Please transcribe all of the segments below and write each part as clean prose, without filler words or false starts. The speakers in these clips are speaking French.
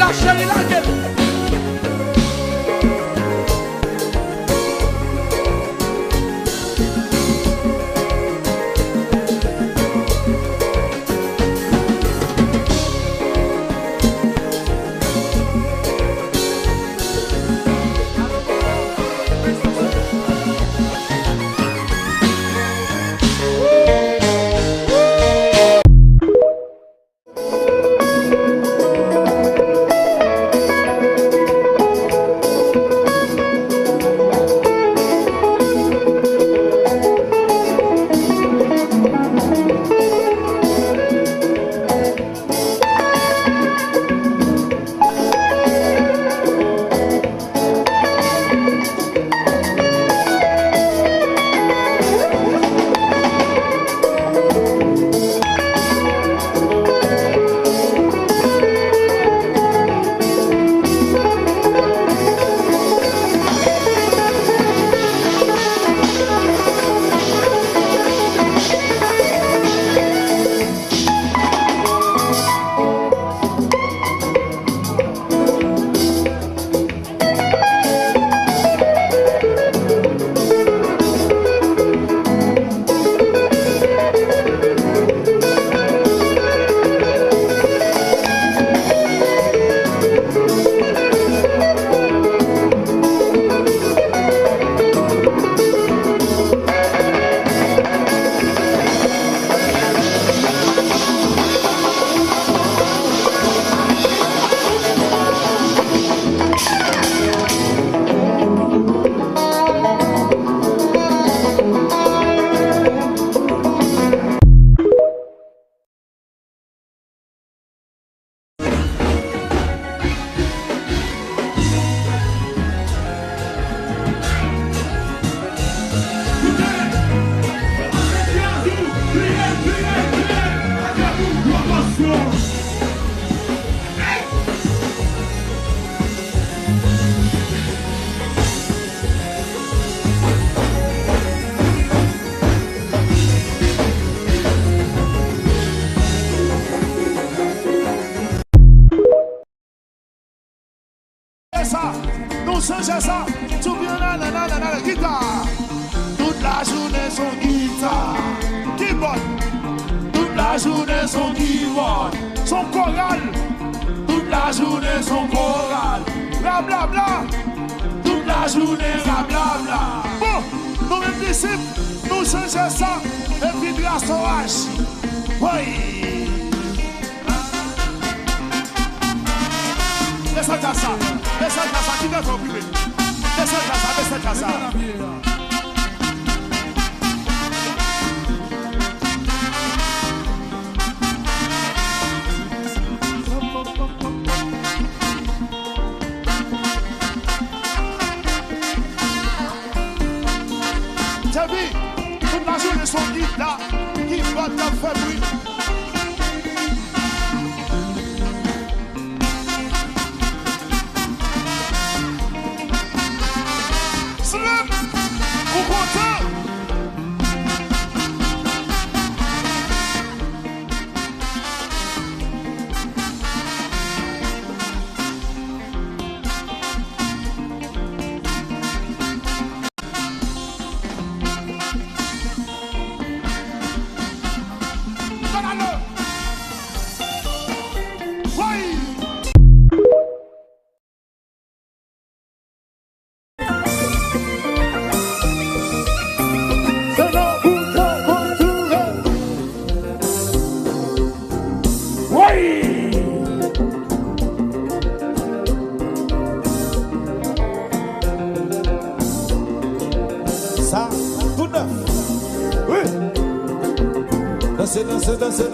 La chérie, la gueule. Nous changeons ça, tout bien la guitare. Toute la journée son guitare, keyboard. Toute la journée son keyboard, son choral. Toute la journée son choral. Bla bla bla. Toute la journée bla bla bla. Bon, nous mêmes disciples, nous changeons ça et puis grâce au H. Oui. Descends à ça, qui te fait occuper. Descends à ça. T'as vu, toute la journée son guide là, qui va te faire bruit. Danser.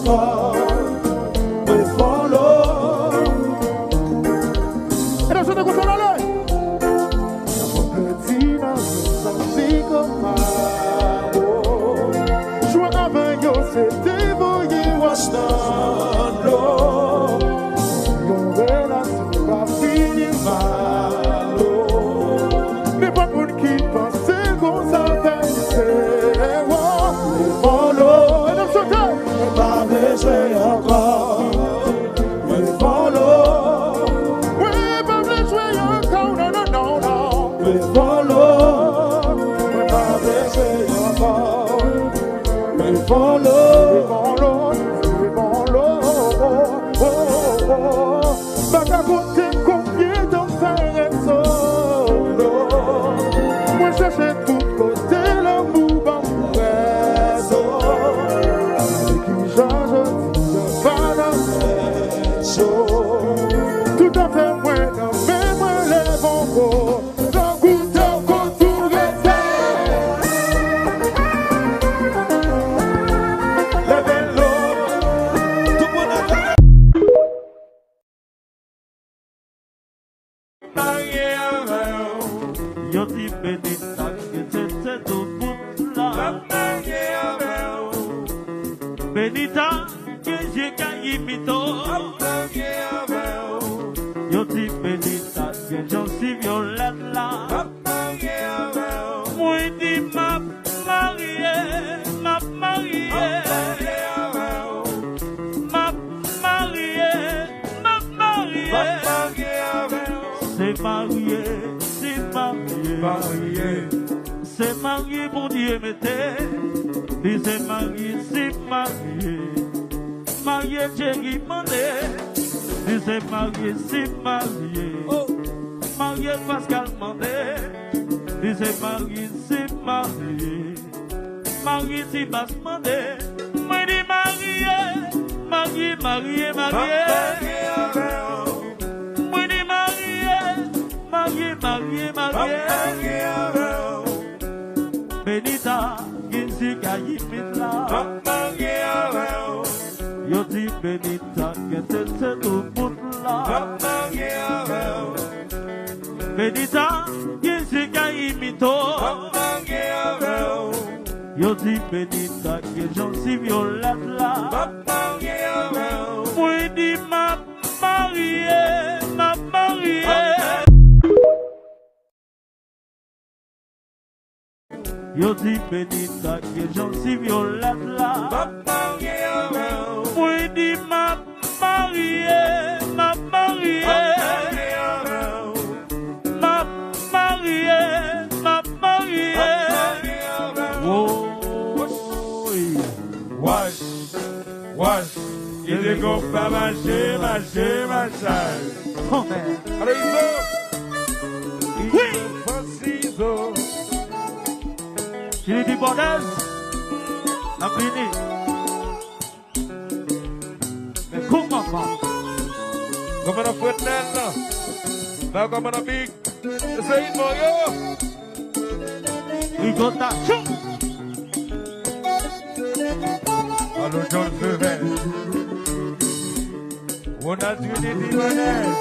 encore. Me follow. Et là, je te conseille d'aller. Petit dans son psychomalo. Joie avec yo, c'est dévoyé, Washington. Yon relation va finir mal. Mais pas pour qui pense qu'on s'appelle. Pas besoin encore, me follow. Oui, pas besoin encore, non, non, non, non. Me follow, pas besoin encore, me follow. Me follow. Pas qu'à compter combien d'enfants est solo. Moi cherche tout côté l'amour dans mon réseau. Tout à fait moins dans mes mains les bons dans goût au contour de terre. Le vélo, tout le monde a marié avec yo ti petit sac que c'est tout bout là. Marié avec Benita que j'ai gagné mito. Yo ti Benita que j'en suis violette là. Moi dis ma mariée, ma mariée. Ma mariée, ma mariée. C'est marié, c'est marié. C'est marié, mon Dieu m'était. Et c'est marié, c'est marié. Marié, j'ai demandé. Et c'est marié, c'est marié. Marié, Pascal mandé. Et c'est marié, c'est marié. Marié, c'est basse mandé. Moi dis marié, marié, marié, marié. Moi dis marié, marié, marié, marié. Benita, Ginsi Kayimita. Yo di Benita, que c'est tout bout là. Benita, Ginsi Kayimito. Yo di Benita, que j'en suis violette là. Moi di ma mariée, ma mariée. Yo di Benita, que j'en suis violette là. Moi di ma mariée, ma mariée. Ma mariée, ma mariée. Oh, Wash, il est qu'on pas marcher. Oh, man. Alors il Oui. faut J'ai dit Abonnez. La fini. Mais comment pas? Comme on a fait là, là comme on a big, c'est une moyo. We got that show. Alors John Fever, on a tué des dimanches.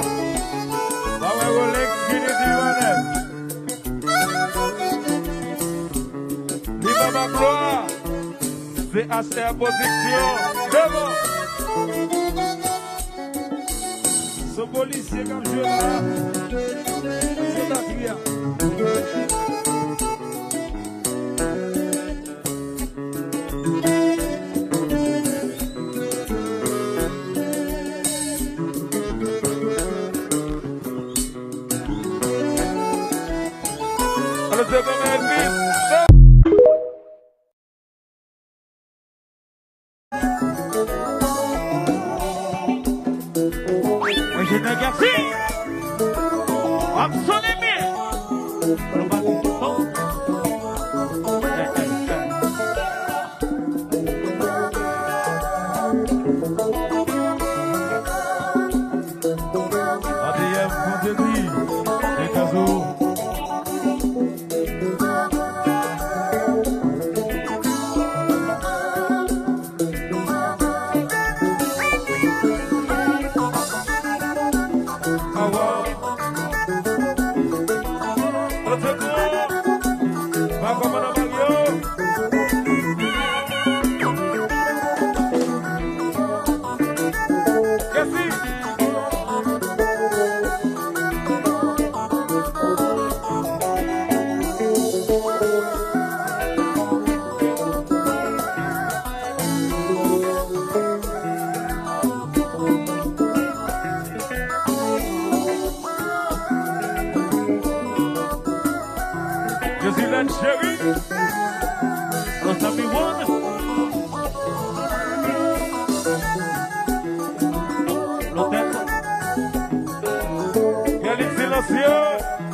Ah ouais, on l'a tué des dimanches. Viva ma gloire, c'est assez à position. Devant. Ce policier comme je là, c'est la crière. Alors c'est comme un vite. J'ai un garçon. Absolument. ADM vendredi, les casos. Va comme un Mario. Je suis la chérie. Dans sa one. L'hôtel. Quel est silencieux.